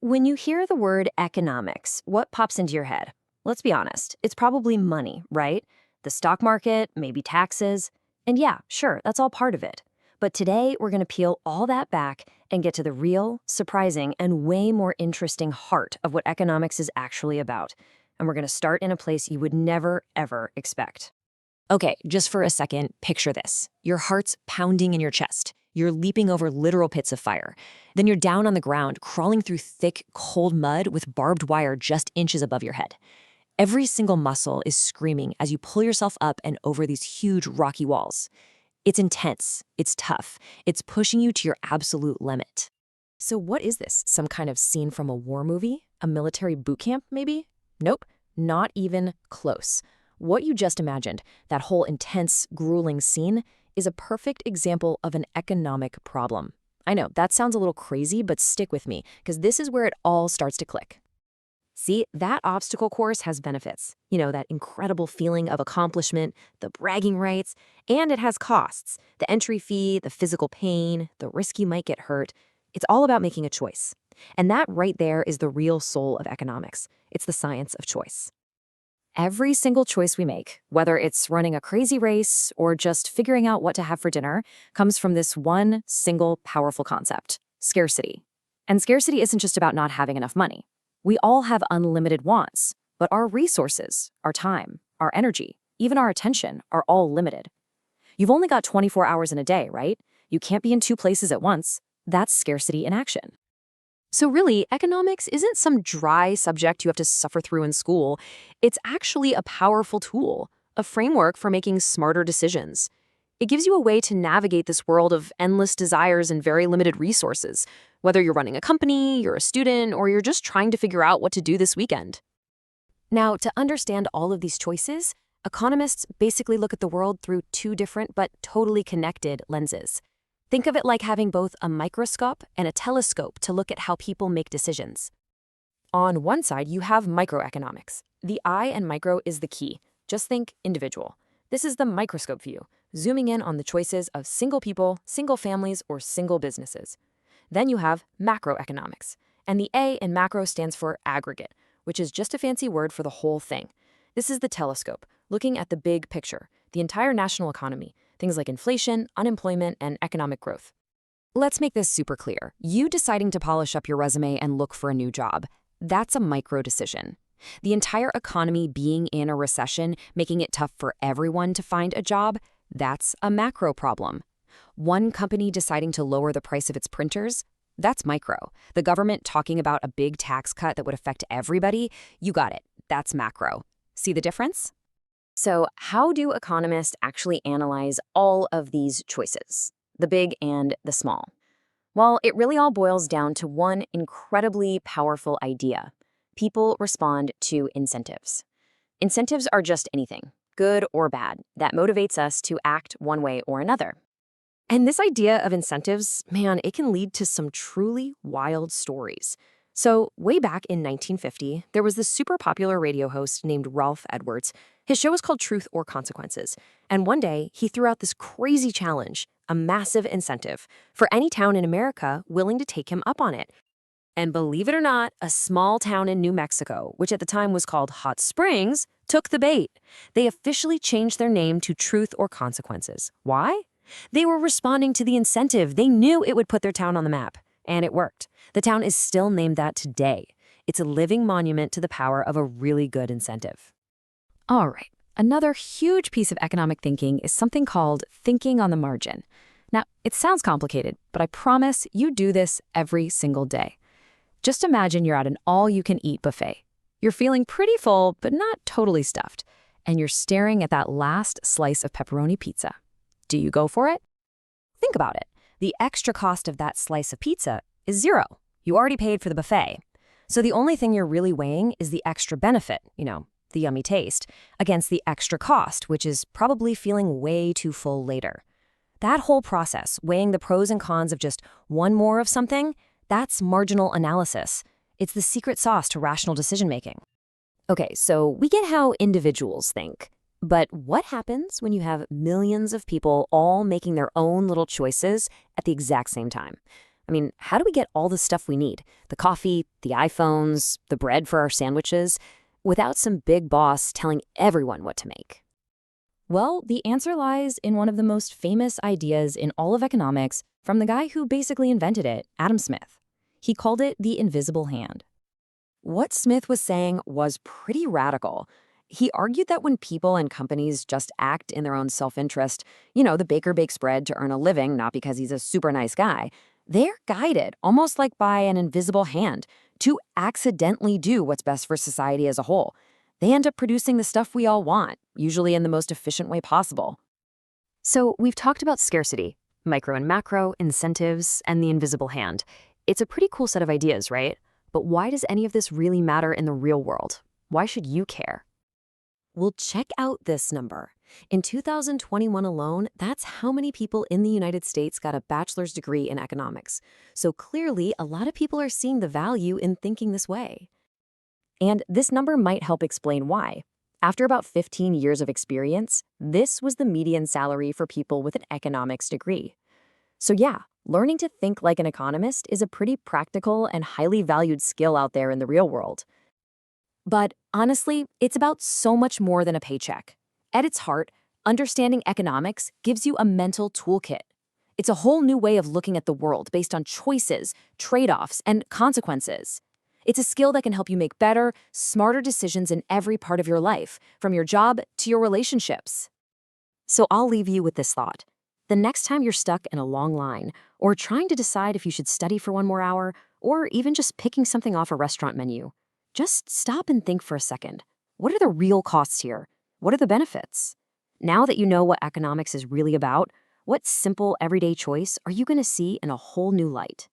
When you hear the word economics, what pops into your head? Let's be honest, it's probably money, right? The stock market, maybe taxes. And yeah, sure, that's all part of it. But today, we're going to peel all that back and get to the real, surprising, and way more interesting heart of what economics is actually about. And we're going to start in a place you would never, ever expect. Okay, just for a second, picture this. Your heart's pounding in your chest. You're leaping over literal pits of fire. Then you're down on the ground, crawling through thick, cold mud with barbed wire just inches above your head. Every single muscle is screaming as you pull yourself up and over these huge rocky walls. It's intense, it's tough, it's pushing you to your absolute limit. So what is this? Some kind of scene from a war movie? A military boot camp, maybe? Nope, not even close. What you just imagined, that whole intense, grueling scene, is a perfect example of an economic problem. I know, that sounds a little crazy, but stick with me, because this is where it all starts to click. See, that obstacle course has benefits. You know, that incredible feeling of accomplishment, the bragging rights, and it has costs. The entry fee, the physical pain, the risk you might get hurt. It's all about making a choice. And that right there is the real soul of economics. It's the science of choice. Every single choice we make, whether it's running a crazy race or just figuring out what to have for dinner, comes from this one single powerful concept: scarcity. And scarcity isn't just about not having enough money. We all have unlimited wants, but our resources, our time, our energy, even our attention are all limited. You've only got 24 hours in a day, right? You can't be in two places at once. That's scarcity in action. So really, economics isn't some dry subject you have to suffer through in school. It's actually a powerful tool, a framework for making smarter decisions. It gives you a way to navigate this world of endless desires and very limited resources, whether you're running a company, you're a student, or you're just trying to figure out what to do this weekend. Now, to understand all of these choices, economists basically look at the world through two different but totally connected lenses. Think of it like having both a microscope and a telescope to look at how people make decisions. On one side, you have microeconomics. The I in micro is the key. Just think individual. This is the microscope view, zooming in on the choices of single people, single families, or single businesses. Then you have macroeconomics, and the A in macro stands for aggregate, which is just a fancy word for the whole thing. This is the telescope, looking at the big picture, the entire national economy, things like inflation, unemployment, and economic growth. Let's make this super clear. You deciding to polish up your resume and look for a new job, that's a micro decision. The entire economy being in a recession, making it tough for everyone to find a job, that's a macro problem. One company deciding to lower the price of its printers, that's micro. The government talking about a big tax cut that would affect everybody, you got it, that's macro. See the difference? So how do economists actually analyze all of these choices, the big and the small? Well, it really all boils down to one incredibly powerful idea. People respond to incentives. Incentives are just anything, good or bad, that motivates us to act one way or another. And this idea of incentives, man, it can lead to some truly wild stories. So way back in 1950, there was this super popular radio host named Ralph Edwards. His show was called Truth or Consequences. And one day, he threw out this crazy challenge, a massive incentive, for any town in America willing to take him up on it. And believe it or not, a small town in New Mexico, which at the time was called Hot Springs, took the bait. They officially changed their name to Truth or Consequences. Why? They were responding to the incentive. They knew it would put their town on the map. And it worked. The town is still named that today. It's a living monument to the power of a really good incentive. All right, another huge piece of economic thinking is something called thinking on the margin. Now, it sounds complicated, but I promise you do this every single day. Just imagine you're at an all-you-can-eat buffet. You're feeling pretty full, but not totally stuffed, and you're staring at that last slice of pepperoni pizza. Do you go for it? Think about it. The extra cost of that slice of pizza is zero. You already paid for the buffet. So the only thing you're really weighing is the extra benefit, the yummy taste, against the extra cost, which is probably feeling way too full later. That whole process, weighing the pros and cons of just one more of something, that's marginal analysis. It's the secret sauce to rational decision-making. Okay, so we get how individuals think. But what happens when you have millions of people all making their own little choices at the exact same time? I mean, how do we get all the stuff we need? The coffee, the iPhones, the bread for our sandwiches, without some big boss telling everyone what to make? Well, the answer lies in one of the most famous ideas in all of economics from the guy who basically invented it, Adam Smith. He called it the invisible hand. What Smith was saying was pretty radical. He argued that when people and companies just act in their own self-interest, the baker bakes bread to earn a living, not because he's a super nice guy, they're guided, almost like by an invisible hand, to accidentally do what's best for society as a whole. They end up producing the stuff we all want, usually in the most efficient way possible. So we've talked about scarcity, micro and macro, incentives, and the invisible hand. It's a pretty cool set of ideas, right? But why does any of this really matter in the real world? Why should you care? Well, check out this number. In 2021 alone, that's how many people in the United States got a bachelor's degree in economics. So clearly, a lot of people are seeing the value in thinking this way. And this number might help explain why. After about 15 years of experience, this was the median salary for people with an economics degree. So yeah, learning to think like an economist is a pretty practical and highly valued skill out there in the real world. But honestly, it's about so much more than a paycheck. At its heart, understanding economics gives you a mental toolkit. It's a whole new way of looking at the world based on choices, trade-offs, and consequences. It's a skill that can help you make better, smarter decisions in every part of your life, from your job to your relationships. So I'll leave you with this thought. The next time you're stuck in a long line, or trying to decide if you should study for one more hour, or even just picking something off a restaurant menu, just stop and think for a second. What are the real costs here? What are the benefits? Now that you know what economics is really about, what simple, everyday choice are you going to see in a whole new light?